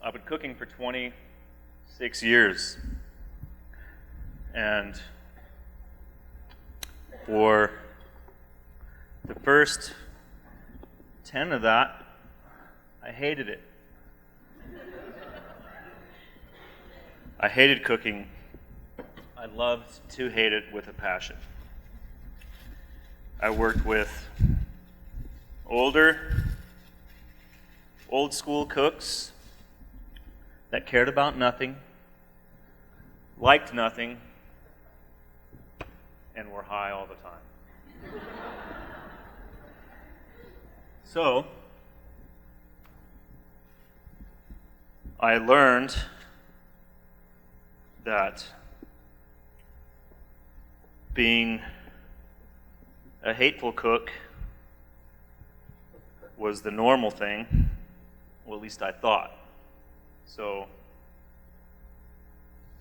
I've been cooking for 26 years. And for the first 10 of that, I hated it. I hated cooking. I loved to hate it with a passion. I worked with old school cooks that cared about nothing, liked nothing, and were high all the time. So, I learned that being a hateful cook was the normal thing, well, at least I thought. So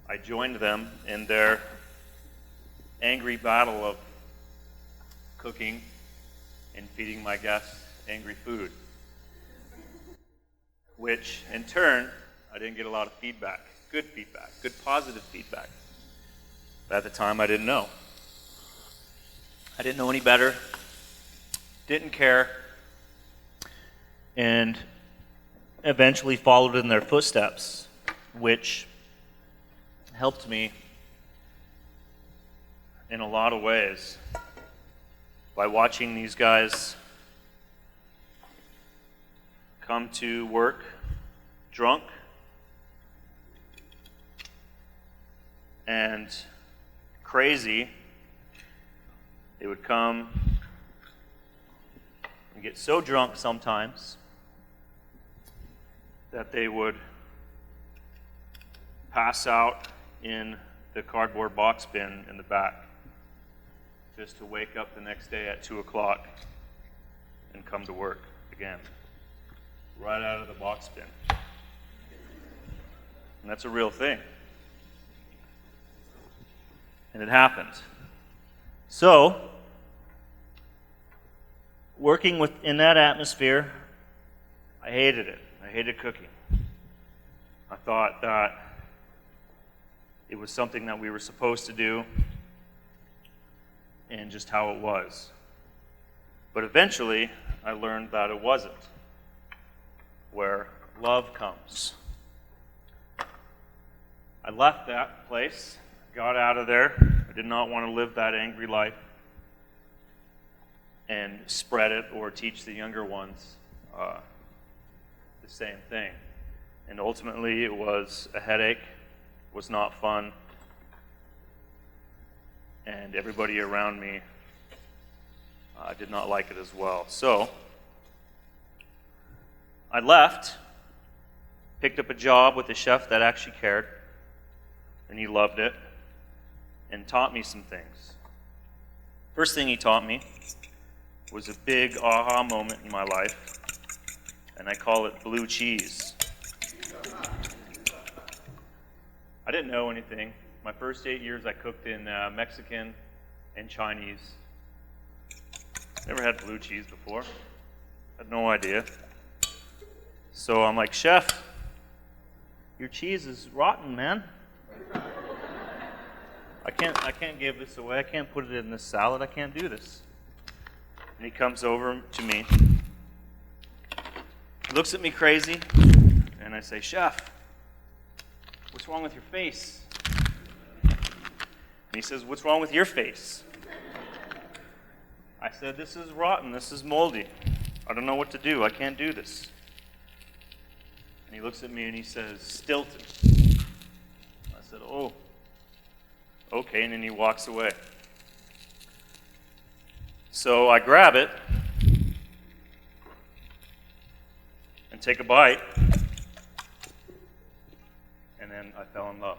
I joined them in their angry battle of cooking and feeding my guests angry food, which in turn, I didn't get a lot of feedback, good positive feedback. But at the time, I didn't know. I didn't know any better, didn't care, and eventually followed in their footsteps, which helped me in a lot of ways by watching these guys come to work drunk and crazy. They would come and get so drunk sometimes that they would pass out in the cardboard box bin in the back just to wake up the next day at 2 o'clock and come to work again, right out of the box bin. And that's a real thing. And it happened. So, working in that atmosphere, I hated it. I hated cooking. I thought that it was something that we were supposed to do and just how it was. But eventually, I learned that it wasn't, where love comes. I left that place, got out of there. I did not want to live that angry life and spread it or teach the younger ones the same thing. And ultimately, it was a headache, was not fun, and everybody around me did not like it as well. So, I left, picked up a job with a chef that actually cared, and he loved it, and taught me some things. First thing he taught me was a big aha moment in my life, and I call it blue cheese. I didn't know anything. My first 8 years I cooked in Mexican and Chinese. Never had blue cheese before. Had no idea. So I'm like, chef, your cheese is rotten, man. I can't give this away. I can't put it in this salad. I can't do this. And he comes over to me. He looks at me crazy, and I say, chef, what's wrong with your face? And he says, what's wrong with your face? I said, this is rotten. This is moldy. I don't know what to do. I can't do this. And he looks at me and he says, Stilton. I said, oh, okay, and then he walks away. So I grab it and take a bite, and then I fell in love.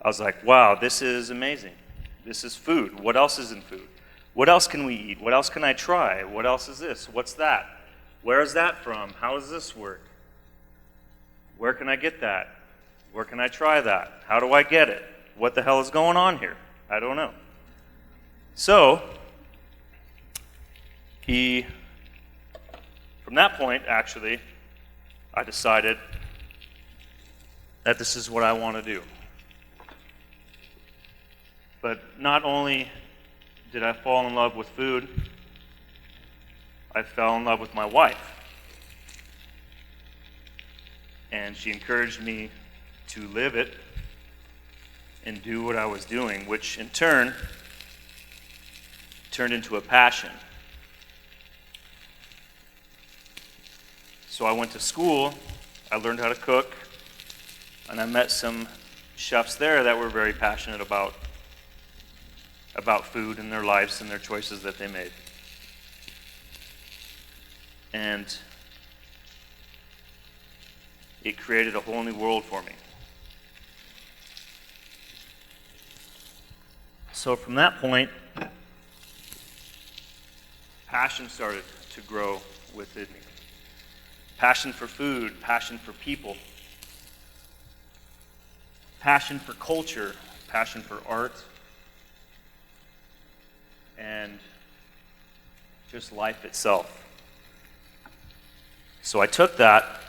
I was like, wow, this is amazing. This is food. What else is in food? What else can we eat? What else can I try? What else is this? What's that? Where is that from? How does this work? Where can I get that? Where can I try that? How do I get it? What the hell is going on here? I don't know. So, from that point, actually, I decided that this is what I want to do. But not only did I fall in love with food, I fell in love with my wife. And she encouraged me to live it and do what I was doing, which in turn turned into a passion. So I went to school, I learned how to cook, and I met some chefs there that were very passionate about food and their lives and their choices that they made. And it created a whole new world for me. So from that point, passion started to grow within me. Passion for food, passion for people, passion for culture, passion for art, and just life itself. So I took that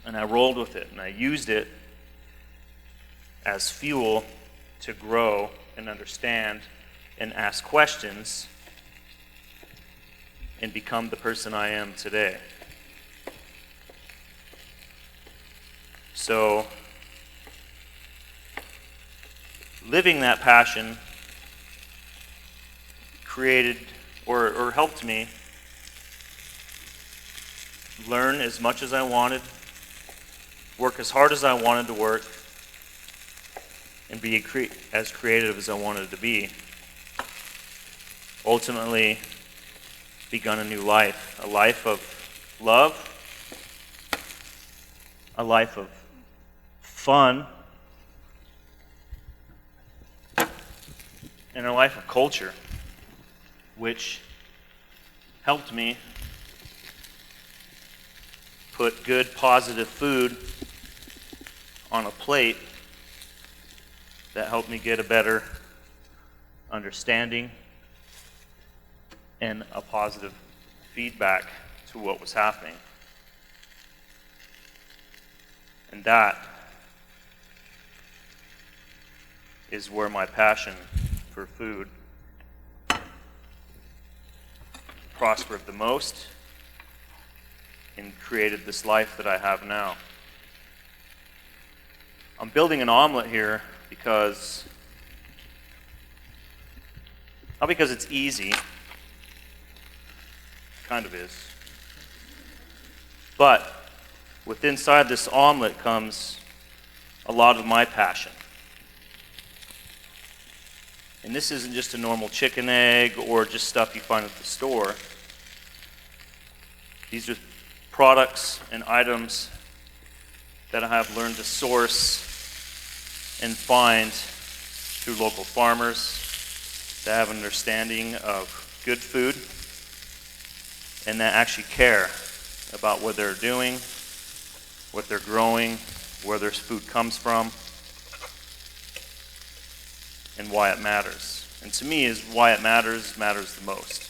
and I rolled with it and I used it as fuel to grow and understand and ask questions and become the person I am today. So, living that passion created or helped me learn as much as I wanted, work as hard as I wanted to work, and be as creative as I wanted to be. Ultimately, begun a new life, a life of love, a life of fun, and a life of culture, which helped me put good, positive food on a plate that helped me get a better understanding and a positive feedback to what was happening. And that is where my passion for food prospered the most and created this life that I have now. I'm building an omelet here because, not because it's easy, kind of is, but with inside this omelet comes a lot of my passion. And this isn't just a normal chicken egg or just stuff you find at the store. These are products and items that I have learned to source and find through local farmers that have an understanding of good food and that actually care about what they're doing, what they're growing, where their food comes from, and why it matters. And to me, is why it matters the most.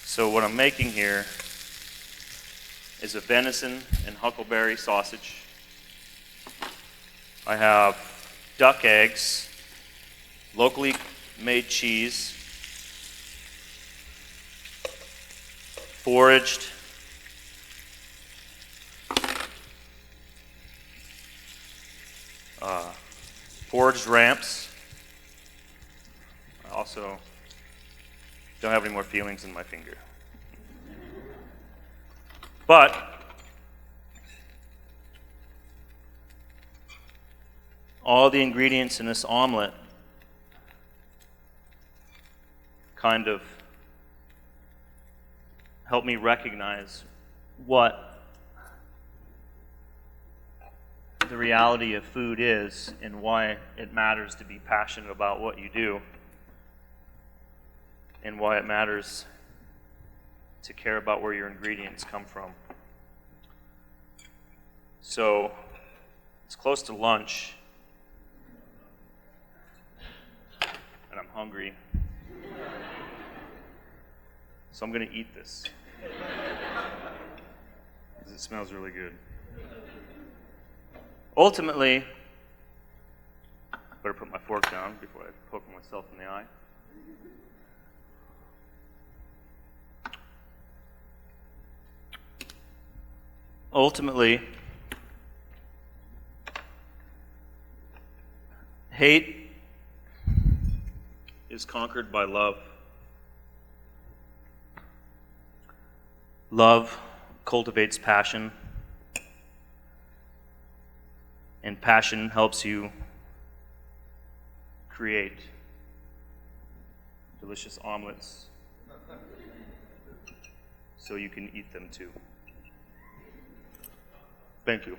So what I'm making here is a venison and huckleberry sausage. I have duck eggs, locally made cheese, foraged, foraged ramps. I also don't have any more feelings in my finger. But all the ingredients in this omelet kind of help me recognize what the reality of food is and why it matters to be passionate about what you do and why it matters to care about where your ingredients come from. So it's close to lunch and I'm hungry. So I'm going to eat this. This is It smells really good. Ultimately, better put my fork down before I poke myself in the eye. Ultimately, hate is conquered by love. Love cultivates passion, and passion helps you create delicious omelets so you can eat them too. Thank you.